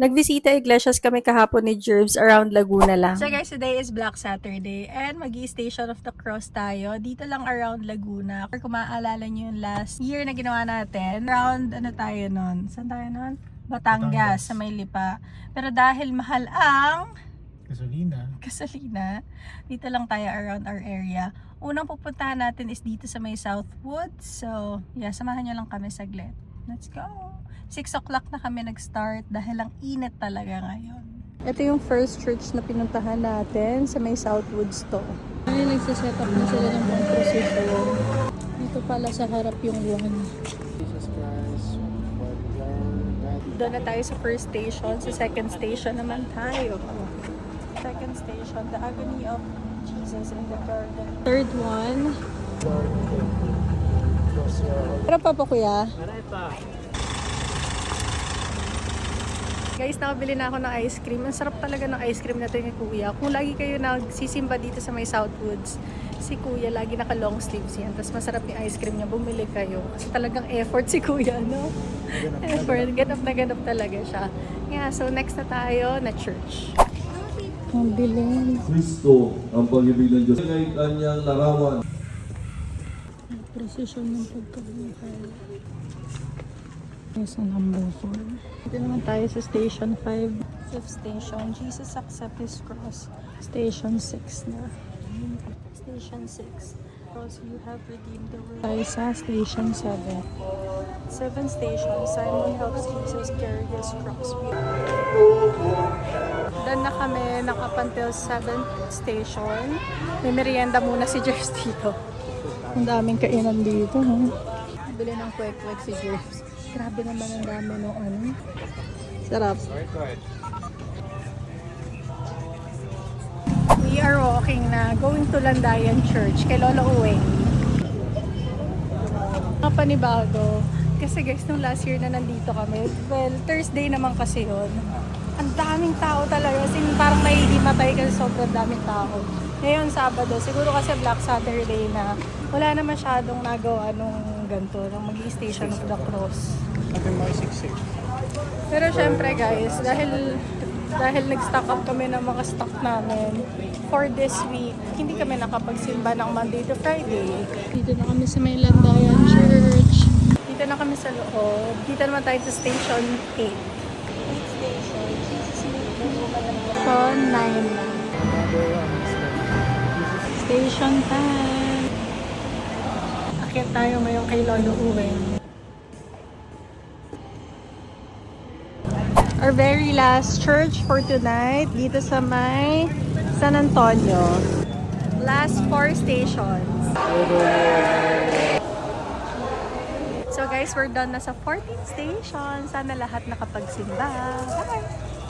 Nagbisita Iglesias kami kahapon ni Jerbs around Laguna lang. So guys, today is Black Saturday and Station of the Cross tayo. Dito lang around Laguna. Kung maaalala nyo yung last year na ginawa natin, around ano tayo nun? Saan tayo nun? Batangas, sa may Lipa. Pero dahil mahal ang gasolina, dito lang tayo around our area. Unang pupuntahan natin is dito sa may Southwoods. So, yeah, samahan nyo lang kami saglit. Let's go! 6 o'clock na kami nag-start dahil ang init talaga ngayon. Ito yung first church na pinuntahan natin sa may Southwoods to. Ay, nagsiset up na sila ng mga procession. Dito pala sa harap yung one. Jesus Christ, Doon na tayo sa first station. Sa second station naman tayo. Second station, the agony of Jesus in the garden. Third one. Pero pa po kuya? Guys, nakabili na ako ng ice cream. Ang sarap talaga ng ice cream na ito ni Kuya. Kung lagi kayo nagsisimba dito sa may Southwoods, si Kuya lagi naka long sleeves yan. Tapos masarap yung ice cream niya. Bumili kayo. Kasi talagang effort si Kuya, no? Effort. Ganap talaga siya. Yeah, so next na tayo na church. Ang dilim. Kristo ang pag-ibig ng Diyos ay kanyang larawan. Precision ng pagkabuhay. Yes, number 4. Dito naman tayo sa station 5. Fifth station, Jesus accept His cross. Station 6 na. Station 6. Cross, you have redeemed the world. Tayo sa station 7. 7th station, Simon helps Jesus carry His cross. Doon na kami, nakapantil 7th station. May merienda muna si Jerbs dito. Ang daming kainan dito, ha? Bili ng kwek-kwek si Jerbs. Grabe naman ang dami ng ano. Sarap. We are walking na, going to Landayan Church kay Lolo Uweng. Mga panibago. Kasi guys, nung last year na nandito kami, well, Thursday naman kasi yun. Ang daming tao talaga. Sin parang nahihimatay kasi sobrang daming tao. Ngayon, Sabado, siguro kasi Black Saturday na wala na masyadong nagawa nung ganito, ng mag-i-Station of the Cross. Pero syempre guys, dahil nag-stock up kami ng mga stock namin for this week, hindi kami nakapagsimba ng Monday to Friday. Dito na kami sa may Landayan Church. Dito na kami sa loob. Dito naman tayo sa Station 8. 8 station. Station 9 na. Station 10. Akyat tayo ngayon kay Lolo Uweng. Our very last church for tonight dito sa may San Antonio. Last 4 stations. So guys, we're done na sa 14th station. Sana lahat nakapagsimba. Bye!